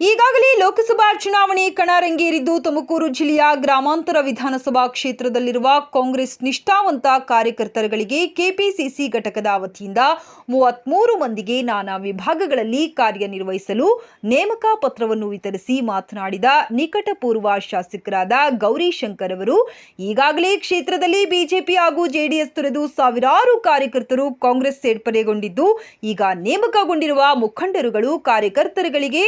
ಈಗಾಗಲೇ ಲೋಕಸಭಾ ಚುನಾವಣೆ ಕಣರಂಗೇರಿದ್ದು ತುಮಕೂರು ಜಿಲ್ಲೆಯ ಗ್ರಾಮಾಂತರ ವಿಧಾನಸಭಾ ಕ್ಷೇತ್ರದಲ್ಲಿರುವ ಕಾಂಗ್ರೆಸ್ ನಿಷ್ಠಾವಂತ ಕಾರ್ಯಕರ್ತರುಗಳಿಗೆ ಕೆಪಿಸಿಸಿ ಘಟಕದ ವತಿಯಿಂದ 33 ಮಂದಿಗೆ ನಾನಾ ವಿಭಾಗಗಳಲ್ಲಿ ಕಾರ್ಯನಿರ್ವಹಿಸಲು ನೇಮಕ ಪತ್ರವನ್ನು ವಿತರಿಸಿ ಮಾತನಾಡಿದ ನಿಕಟಪೂರ್ವ ಶಾಸಕರಾದ ಗೌರಿಶಂಕರ್ ಅವರು, ಈಗಾಗಲೇ ಕ್ಷೇತ್ರದಲ್ಲಿ ಬಿಜೆಪಿ ಹಾಗೂ ಜೆಡಿಎಸ್ ತೊರೆದು ಸಾವಿರಾರು ಕಾರ್ಯಕರ್ತರು ಕಾಂಗ್ರೆಸ್ ಸೇರ್ಪಡೆಗೊಂಡಿದ್ದು, ಈಗ ನೇಮಕಗೊಂಡಿರುವ ಮುಖಂಡರುಗಳು ಕಾರ್ಯಕರ್ತರುಗಳಿಗೆ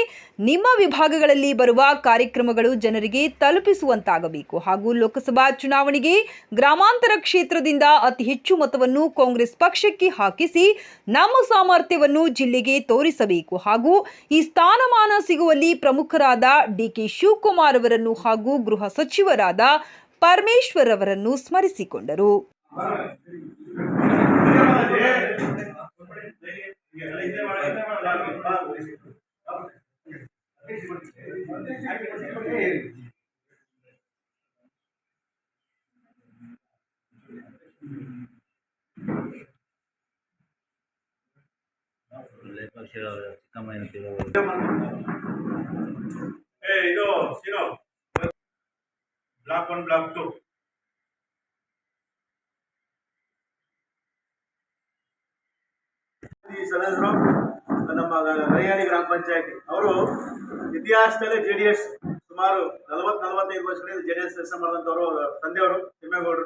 ನಿಮ್ಮ ವಿಭಾಗಗಳಲ್ಲಿ ಬರುವ ಕಾರ್ಯಕ್ರಮಗಳು ಜನರಿಗೆ ತಲುಪಿಸುವಂತಾಗಬೇಕು ಹಾಗೂ ಲೋಕಸಭಾ ಚುನಾವಣೆಗೆ ಗ್ರಾಮಾಂತರ ಕ್ಷೇತ್ರದಿಂದ ಅತಿ ಹೆಚ್ಚು ಮತವನ್ನು ಕಾಂಗ್ರೆಸ್ ಪಕ್ಷಕ್ಕೆ ಹಾಕಿಸಿ ನಮ್ಮ ಸಾಮರ್ಥ್ಯವನ್ನು ಜಿಲ್ಲೆಗೆ ತೋರಿಸಬೇಕು ಹಾಗೂ ಈ ಸ್ಥಾನಮಾನ ಸಿಗುವಲ್ಲಿ ಪ್ರಮುಖರಾದ ಡಿಕೆ ಶಿವಕುಮಾರ್ ಅವರನ್ನು ಹಾಗೂ ಗೃಹ ಸಚಿವರಾದ ಪರಮೇಶ್ವರ್ ಅವರನ್ನು ಸ್ಮರಿಸಿಕೊಂಡರು. ಇದು ಬ್ಲಾಕ್ 1 ಬ್ಲಾಕ್ 2 ಈ ಸದಸ್ಯರು ನಮ್ಮ ರೈಯಾಳಿ ಗ್ರಾಮ ಪಂಚಾಯತಿ ಅವರು ಇತಿಹಾಸದಲ್ಲೇ ಜೆಡಿಎಸ್ ಸುಮಾರು 40-45 ವರ್ಷಗಳಿಂದ ಜೆಡಿಎಸ್ ಕೆಲಸ ಮಾಡಿದಂಥವ್ರು. ತಂದೆಯವರು ತಿಮ್ಮೇಗೌಡರು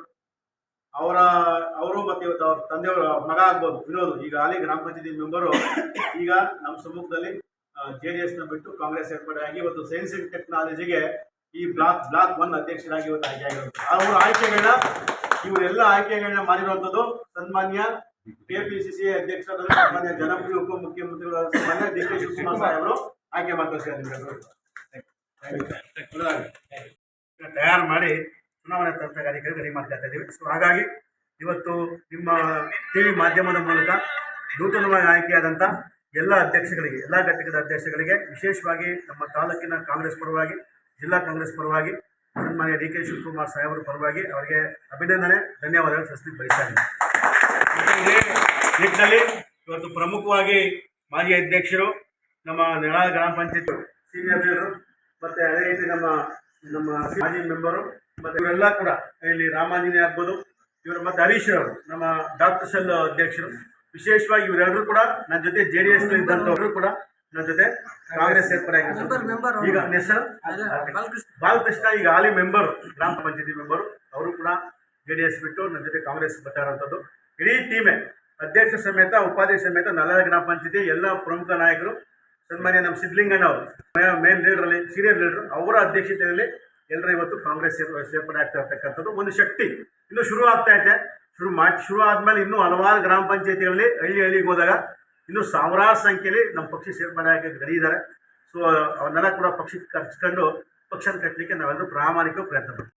ಅವರು ಮತ್ತೆ ಇವತ್ತು ಅವ್ರ ತಂದೆಯವರ ಮಗ ಆಗ್ಬೋದು ವಿನೋದ್, ಈಗ ಹಾಲಿ ಗ್ರಾಮ ಪಂಚಾಯತಿ ಮೆಂಬರು, ಈಗ ನಮ್ಮ ಸಮ್ಮುಖದಲ್ಲಿ ಜೆಡಿಎಸ್ ನ ಬಿಟ್ಟು ಕಾಂಗ್ರೆಸ್ ಏರ್ಪಡೆ ಆಗಿ ಇವತ್ತು ಸೈನ್ಸ್ ಅಂಡ್ ಟೆಕ್ನಾಲಜಿಗೆ ಈ ಬ್ಲಾಕ್ 1 ಅಧ್ಯಕ್ಷರಾಗಿ ಇವತ್ತು ಆಯ್ಕೆ ಆಗಿರೋದು. ಇವರೆಲ್ಲ ಆಯ್ಕೆಗಳನ್ನ ಮಾಡಿರುವಂಥದ್ದು ಸನ್ಮಾನ್ಯ ಕೆಪಿಸಿಸಿ ಅಧ್ಯಕ್ಷರಾದ ಸನ್ಮಾನ್ಯ ಜನಪ್ರಿಯ ಉಪಮುಖ್ಯಮಂತ್ರಿಗಳಾದ ಸನ್ಮಾನ್ಯ ಡಿ ಕೆ ಶಿವಕುಮಾರ್ ಸಾಹೇಬರು ಆಯ್ಕೆ ಮಾಡ್ಕೊಳ್ತಾರೆ. ತಯಾರು ಮಾಡಿ ಚುನಾವಣೆ ತಂತ್ರಗಾರಿಕೆಗೆ ರೆಡಿ ಮಾಡ್ತಾ ಇದ್ದೀವಿ. ಸೊ ಹಾಗಾಗಿ ಇವತ್ತು ನಿಮ್ಮ ಟಿವಿ ಮಾಧ್ಯಮದ ಮೂಲಕ ನೂತನವಾಗಿ ಆಯ್ಕೆಯಾದಂಥ ಎಲ್ಲ ಅಧ್ಯಕ್ಷಗಳಿಗೆ, ಎಲ್ಲ ಘಟಕದ ಅಧ್ಯಕ್ಷಗಳಿಗೆ, ವಿಶೇಷವಾಗಿ ನಮ್ಮ ತಾಲೂಕಿನ ಕಾಂಗ್ರೆಸ್ ಪರವಾಗಿ, ಜಿಲ್ಲಾ ಕಾಂಗ್ರೆಸ್ ಪರವಾಗಿ, ಸನ್ಮಾನ್ಯ ಡಿ ಕೆ ಶಿವಕುಮಾರ್ ಸಾಹೇಬರ ಪರವಾಗಿ ಅವರಿಗೆ ಅಭಿನಂದನೆ, ಧನ್ಯವಾದಗಳು ಸಲ್ಲಿಸಲಿಕ್ಕೆ ಬಯಸ್ತಾ ಇದ್ದೀನಿ. ಇದೇ ನಿಟ್ಟಿನಲ್ಲಿ ಇವತ್ತು ಪ್ರಮುಖವಾಗಿ ಮಾಜಿ ಅಧ್ಯಕ್ಷರು, ನಮ್ಮ ನೆಲ ಗ್ರಾಮ ಪಂಚಾಯತ್ ಸೀನಿಯರ್ ಲೀಡರು, ಮತ್ತು ಅದೇ ರೀತಿ ನಮ್ಮ ಮಾಜಿ ಮೆಂಬರು, ಮತ್ತು ಇವರೆಲ್ಲ ಕೂಡ ಇಲ್ಲಿ ರಾಮಾಂಜನೇಯ ಆಗ್ಬೋದು, ಇವರು ಮತ್ತು ಹರೀಶ್ ಅವರು ನಮ್ಮ ಡಾಕ್ಟರ್ ಸೆಲ್ ಅಧ್ಯಕ್ಷರು, ವಿಶೇಷವಾಗಿ ಇವರೆಲ್ಲರೂ ಕೂಡ ನನ್ನ ಜೊತೆ ಜೆಡಿಎಸ್ ಇದ್ದಂಥವರು ಕೂಡ ನನ್ನ ಜೊತೆ ಕಾಂಗ್ರೆಸ್ ಸೇರ್ಪಡೆ ಆಗಿರ್ತಾರೆ. ಈಗ ಹೆಸರು ಬಾಲಕೃಷ್ಣ, ಈಗ ಹಾಲಿ ಮೆಂಬರು, ಗ್ರಾಮ ಪಂಚಾಯತಿ ಮೆಂಬರು, ಅವರು ಕೂಡ ಜೆಡಿಎಸ್ ಬಿಟ್ಟು ನನ್ನ ಜೊತೆ ಕಾಂಗ್ರೆಸ್ ಬರ್ತಾ ಇರೋಂಥದ್ದು. ಇಡೀ ಟೀಮೇ ಅಧ್ಯಕ್ಷ ಸಮೇತ ಉಪಾಧ್ಯಕ್ಷ ಸಮೇತ ನಲ್ಲ ಗ್ರಾಮ ಪಂಚಾಯತಿ ಎಲ್ಲ ಪ್ರಮುಖ ನಾಯಕರು, ಸನ್ಮಾನ್ಯ ನಮ್ಮ ಸಿದ್ಧಲಿಂಗಣ್ಣ ಅವರು ಮೇನ್ ಲೀಡರಲ್ಲಿ ಸೀನಿಯರ್ ಲೀಡರ್, ಅವರ ಅಧ್ಯಕ್ಷತೆಯಲ್ಲಿ ಎಲ್ಲರೂ ಇವತ್ತು ಕಾಂಗ್ರೆಸ್ ಸೇರ್ಪಡೆ ಆಗ್ತಾ ಇರ್ತಕ್ಕಂಥದ್ದು ಒಂದು ಶಕ್ತಿ. ಇನ್ನು ಶುರು ಆಗ್ತಾ ಇದೆ. ಶುರು ಆದಮೇಲೆ ಇನ್ನೂ ಹಲವಾರು ಗ್ರಾಮ ಪಂಚಾಯತಿಗಳಲ್ಲಿ ಹಳ್ಳಿಗೆ ಹೋದಾಗ ಇನ್ನೂ ಸಾವಿರಾರು ಸಂಖ್ಯೆಯಲ್ಲಿ ನಮ್ಮ ಪಕ್ಷ ಸೇರ್ಪಡೆ ಆಗಿ ರೆಡಿ ಇದ್ದಾರೆ. ಸೊ ಅವನ್ನೆಲ್ಲ ಕೂಡ ಪಕ್ಷಕ್ಕೆ ಕರ್ಸ್ಕೊಂಡು ಪಕ್ಷನ ಕಟ್ಟಲಿಕ್ಕೆ ನಾವೆಲ್ಲರೂ ಪ್ರಾಮಾಣಿಕ ಪ್ರಯತ್ನ ಮಾಡ್ತೀವಿ.